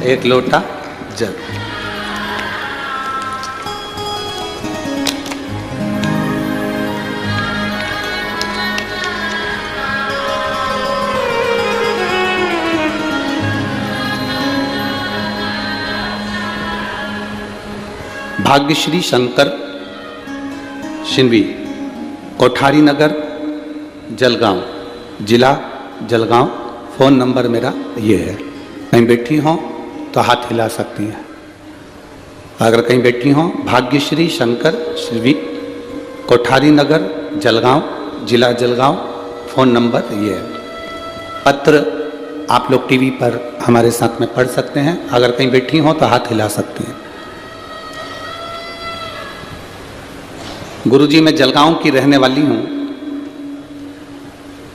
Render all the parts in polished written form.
एक लोटा जल। भाग्यश्री शंकर शिंवी, कोठारी नगर, जलगांव, जिला जलगांव। फ़ोन नंबर मेरा ये है। कहीं बैठी हों तो हाथ हिला सकती हैं। अगर कहीं बैठी हों, भाग्यश्री शंकर शिंवी, कोठारी नगर, जलगांव, जिला जलगांव। फ़ोन नंबर ये है। पत्र आप लोग टीवी पर हमारे साथ में पढ़ सकते हैं। अगर कहीं बैठी हों तो हाथ हिला सकती हैं। गुरुजी, मैं जलगांव की रहने वाली हूँ।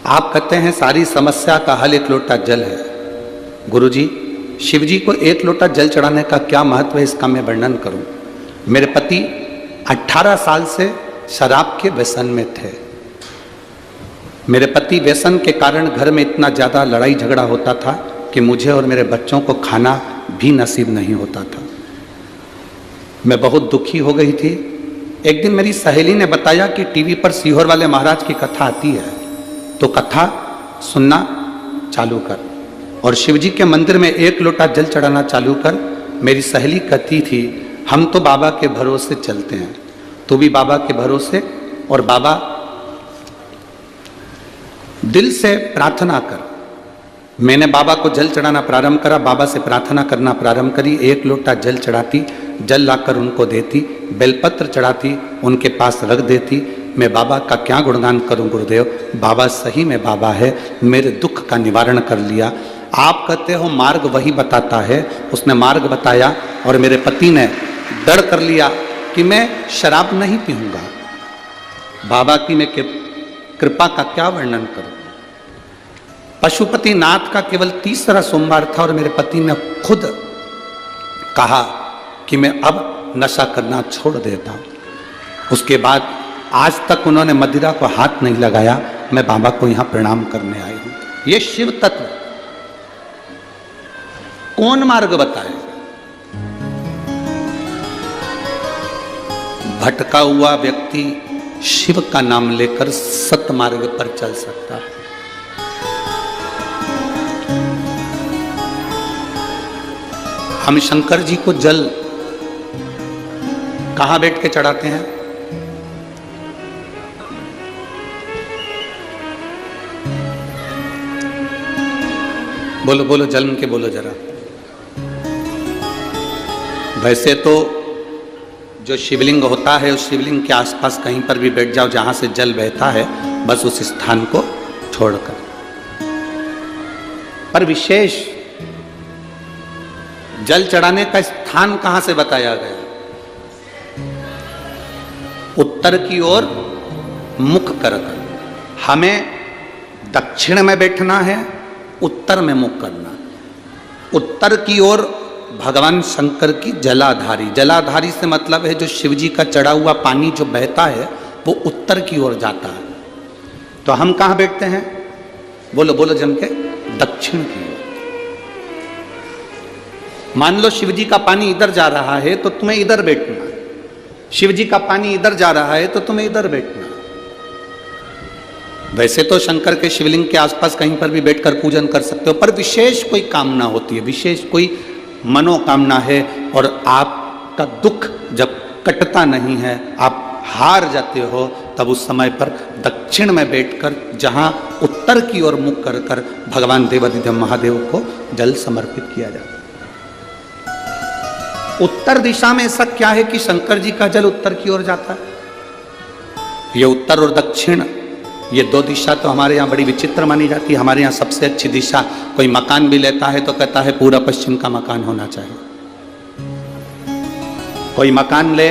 आप कहते हैं सारी समस्या का हल एक लोटा जल है। गुरुजी, शिवजी को एक लोटा जल चढ़ाने का क्या महत्व है, इसका मैं वर्णन करूं। मेरे पति 18 साल से शराब के व्यसन में थे। मेरे पति व्यसन के कारण घर में इतना ज़्यादा लड़ाई झगड़ा होता था कि मुझे और मेरे बच्चों को खाना भी नसीब नहीं होता था। मैं बहुत दुखी हो गई थी। एक दिन मेरी सहेली ने बताया कि टीवी पर सीहोर वाले महाराज की कथा आती है, तो कथा सुनना चालू कर और शिवजी के मंदिर में एक लोटा जल चढ़ाना चालू कर। मेरी सहेली कहती थी, हम तो बाबा के भरोसे चलते हैं, तू भी बाबा के भरोसे और बाबा दिल से प्रार्थना कर। मैंने बाबा को जल चढ़ाना प्रारंभ करा, बाबा से प्रार्थना करना प्रारंभ करी। एक लोटा जल चढ़ाती, जल लाकर उनको देती, बेलपत्र चढ़ाती, उनके पास रख देती। मैं बाबा का क्या गुणगान करूं गुरुदेव, बाबा सही में बाबा है, मेरे दुख का निवारण कर लिया। आप कहते हो मार्ग वही बताता है, उसने मार्ग बताया और मेरे पति ने दृढ़ कर लिया कि मैं शराब नहीं पीऊंगा। बाबा की मैं कृपा का क्या वर्णन करूं। पशुपति नाथ का केवल तीसरा सोमवार था और मेरे पति ने खुद कहा कि मैं अब नशा करना छोड़ देता हूं। उसके बाद आज तक उन्होंने मदिरा को हाथ नहीं लगाया। मैं बाबा को यहां प्रणाम करने आई हूं। ये शिव तत्व कौन मार्ग बताए? भटका हुआ व्यक्ति शिव का नाम लेकर सत मार्ग पर चल सकता है। हम शंकर जी को जल कहां बैठ के चढ़ाते हैं? बोलो बोलो, जल के बोलो जरा। वैसे तो जो शिवलिंग होता है उस शिवलिंग के आसपास कहीं पर भी बैठ जाओ जहां से जल बहता है, बस उस स्थान को छोड़कर। पर विशेष जल चढ़ाने का स्थान कहां से बताया गया? उत्तर की ओर मुख कर हमें दक्षिण में बैठना है, उत्तर में मुख करना। उत्तर की ओर भगवान शंकर की जलाधारी, जलाधारी से मतलब है जो शिवजी का चढ़ा हुआ पानी जो बहता है वो उत्तर की ओर जाता है। तो हम कहां बैठते हैं? बोलो बोलो जम के, दक्षिण की ओर। मान लो शिवजी का पानी इधर जा रहा है तो तुम्हें इधर बैठना, शिवजी का पानी इधर जा रहा है तो तुम्हें इधर बैठना। वैसे तो शंकर के शिवलिंग के आसपास कहीं पर भी बैठकर पूजन कर सकते हो, पर विशेष कोई कामना होती है, विशेष कोई मनोकामना है और आपका दुख जब कटता नहीं है, आप हार जाते हो, तब उस समय पर दक्षिण में बैठकर जहां उत्तर की ओर मुख कर कर भगवान देवाधिदेव महादेव को जल समर्पित किया जाता है। उत्तर दिशा में ऐसा क्या है कि शंकर जी का जल उत्तर की ओर जाता है? ये उत्तर और दक्षिण, ये दो दिशा तो हमारे यहाँ बड़ी विचित्र मानी जाती है। हमारे यहाँ सबसे अच्छी दिशा, कोई मकान भी लेता है तो कहता है पूरा पश्चिम का मकान होना चाहिए। कोई मकान ले,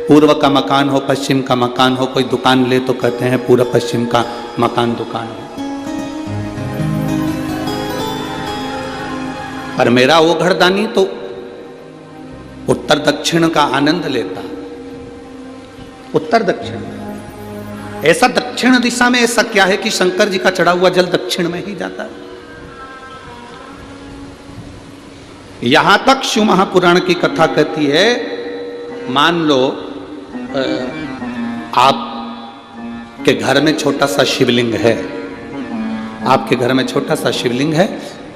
पूर्व का मकान हो, पश्चिम का मकान हो। कोई दुकान ले तो कहते हैं पूरा पश्चिम का मकान दुकान हो। पर मेरा वो घरदानी तो उत्तर दक्षिण का आनंद लेता। उत्तर दक्षिण, ऐसा दक्षिण दिशा में ऐसा क्या है कि शंकर जी का चढ़ा हुआ जल दक्षिण में ही जाता है? यहां तक शिव महापुराण की कथा कहती है, मान लो आपके घर में छोटा सा शिवलिंग है, आपके घर में छोटा सा शिवलिंग है,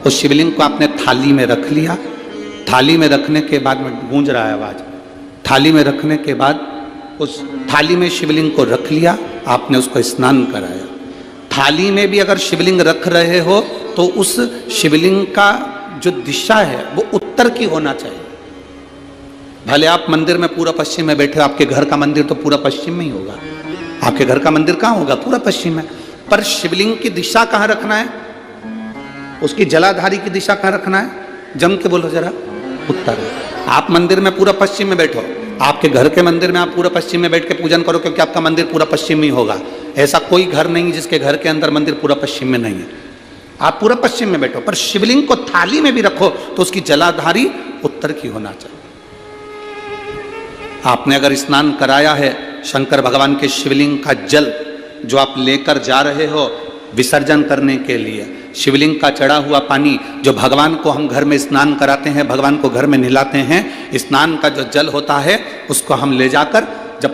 उस शिवलिंग को आपने थाली में रख लिया, थाली में रखने के बाद में गूंज रहा है आवाज, थाली में रखने के बाद उस थाली में शिवलिंग को रख लिया, आपने उसको स्नान कराया। थाली में भी अगर शिवलिंग रख रहे हो तो उस शिवलिंग का जो दिशा है वो उत्तर की होना चाहिए। भले आप मंदिर में पूरा पश्चिम में बैठे हो, आपके घर का मंदिर तो पूरा पश्चिम में ही होगा, आपके घर का मंदिर कहाँ होगा? पूरा पश्चिम में। पर शिवलिंग की दिशा कहाँ रखना है, उसकी जलाधारी की दिशा कहाँ रखना है? जम के बोलो जरा, उत्तर। आप मंदिर में पूरा पश्चिम में बैठो, आपके घर के मंदिर में आप पूरा पश्चिम में बैठ के पूजन करो, क्योंकि आपका मंदिर पूरा पश्चिम में ही होगा। ऐसा कोई घर नहीं जिसके घर के अंदर मंदिर पूरा पश्चिम में नहीं है, आप पूरा पश्चिम में बैठो। पर शिवलिंग को थाली में भी रखो तो उसकी जलाधारी उत्तर की होना चाहिए। आपने अगर स्नान कराया है, शंकर भगवान के शिवलिंग का जल जो आप लेकर जा रहे हो विसर्जन करने के लिए, शिवलिंग का चढ़ा हुआ पानी जो भगवान को हम घर में स्नान कराते हैं, भगवान को घर में नहलाते हैं, स्नान का जो जल होता है उसको हम ले जाकर जब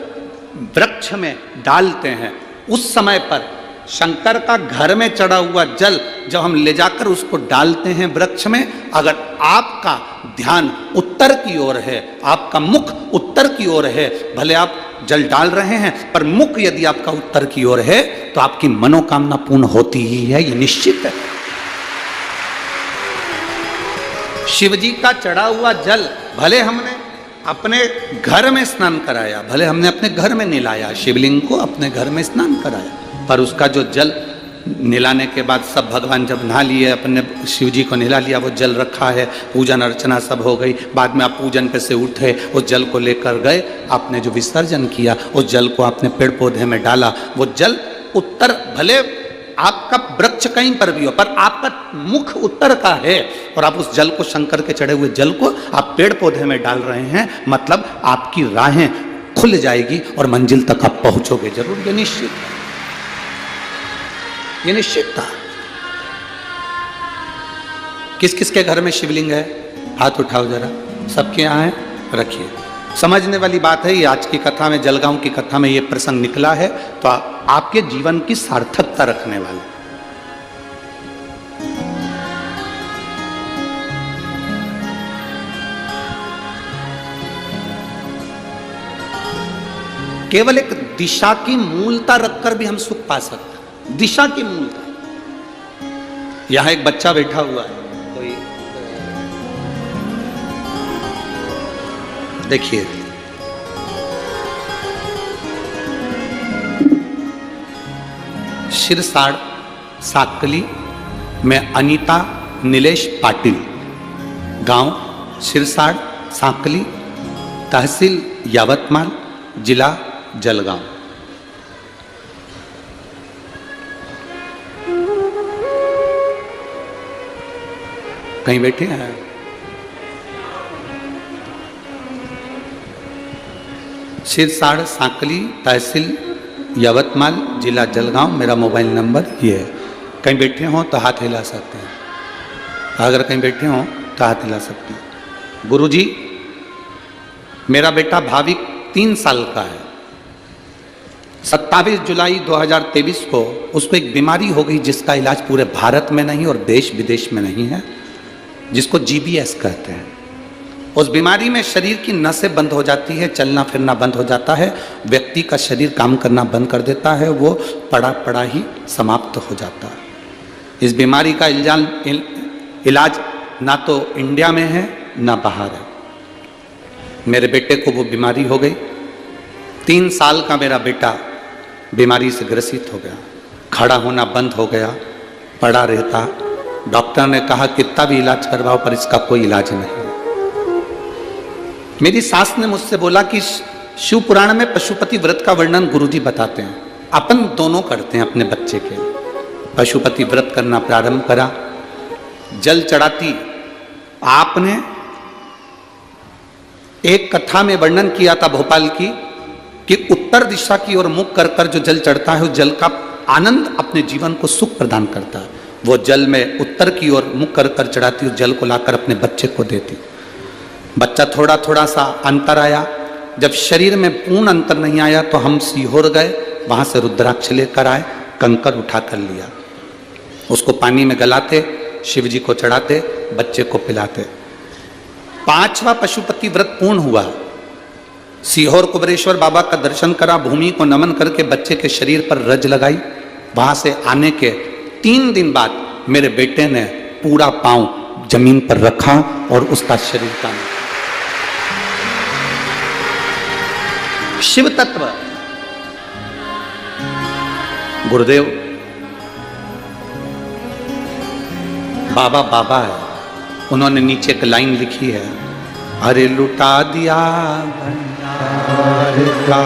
वृक्ष में डालते हैं, उस समय पर शंकर का घर में चढ़ा हुआ जल जब हम ले जाकर उसको डालते हैं वृक्ष में, अगर आपका ध्यान उत्तर की ओर है, आपका मुख उत्तर की ओर है, भले आप जल डाल रहे हैं पर मुख यदि आपका उत्तर की ओर है तो आपकी मनोकामना पूर्ण होती ही है, ये निश्चित है। शिव जी का चढ़ा हुआ जल भले हमने अपने घर में स्नान कराया, भले हमने अपने घर में नहलाया, शिवलिंग को अपने घर में स्नान कराया, पर उसका जो जल नहलाने के बाद सब भगवान जब नहा लिए, अपने शिव जी को नहला लिया, वो जल रखा है, पूजन अर्चना सब हो गई, बाद में आप पूजन पे से उठे, उस जल को लेकर गए, आपने जो विसर्जन किया उस जल को आपने पेड़ पौधे में डाला, वो जल उत्तर, भले आपका वृक्ष कहीं पर भी हो पर आपका मुख उत्तर का है और आप उस जल को, शंकर के चढ़े हुए जल को आप पेड़ पौधे में डाल रहे हैं, मतलब आपकी राहें खुल जाएगी और मंजिल तक आप पहुंचोगे जरूर, ये निश्चित है, ये निश्चित था। किस किस के घर में शिवलिंग है? हाथ उठाओ जरा, सबके यहाँ है, रखिए। समझने वाली बात है, ये आज की कथा में, जलगांव की कथा में ये प्रसंग निकला है तो आपके जीवन की सार्थकता रखने वाला। केवल एक दिशा की मूलता रखकर भी हम सुख पा सकते हैं, दिशा की मूलता। यहां एक बच्चा बैठा हुआ है, कोई देखिए, सिरसाड़ साकली में अनीता नीलेश पाटिल, गांव सिरसाड़ साकली, तहसील यावतमाल, जिला जलगांव। कहीं बैठे हैं? सिरसाड़ साकली, तहसील यवतमाल, जिला जलगांव, मेरा मोबाइल नंबर ये है। कहीं बैठे हों तो हाथ हिला सकते हैं, अगर कहीं बैठे हों तो हाथ हिला सकते हैं। गुरुजी, मेरा बेटा भाविक 3 साल का है, 27 जुलाई 2023 को उसको एक बीमारी हो गई जिसका इलाज पूरे भारत में नहीं और देश विदेश में नहीं है, जिसको GBS कहते हैं। उस बीमारी में शरीर की नसें बंद हो जाती है, चलना फिरना बंद हो जाता है, व्यक्ति का शरीर काम करना बंद कर देता है, वो पड़ा पड़ा ही समाप्त हो जाता है। इस बीमारी का इलाज ना तो इंडिया में है ना बाहर है। मेरे बेटे को वो बीमारी हो गई, 3 साल का मेरा बेटा बीमारी से ग्रसित हो गया, खड़ा होना बंद हो गया, पड़ा रहता। डॉक्टर ने कहा कितना भी इलाज करवाओ पर इसका कोई इलाज नहीं। मेरी सास ने मुझसे बोला कि शिव पुराण में पशुपति व्रत का वर्णन गुरुजी बताते हैं, अपन दोनों करते हैं अपने बच्चे के। पशुपति व्रत करना प्रारंभ करा, जल चढ़ाती। आपने एक कथा में वर्णन किया था भोपाल की कि उत्तर दिशा की ओर मुख कर कर जो जल चढ़ता है उस जल का आनंद अपने जीवन को सुख प्रदान करता है। वो जल में उत्तर की ओर मुख कर कर चढ़ाती, उस जल को लाकर अपने बच्चे को देती। बच्चा थोड़ा थोड़ा सा अंतर आया, जब शरीर में पूर्ण अंतर नहीं आया तो हम सीहोर गए, वहां से रुद्राक्ष लेकर आए, कंकर उठा कर लिया, उसको पानी में गलाते, शिव जी को चढ़ाते, बच्चे को पिलाते। 5वां पशुपति व्रत पूर्ण हुआ। सीहोर कुबेरेश्वर बाबा का दर्शन करा, भूमि को नमन करके बच्चे के शरीर पर रज लगाई। वहां से आने के 3 दिन बाद मेरे बेटे ने पूरा पांव जमीन पर रखा और उसका शरीर का शिव तत्व। गुरुदेव बाबा बाबा है, उन्होंने नीचे एक लाइन लिखी है, अरे लुटा दिया भंडार का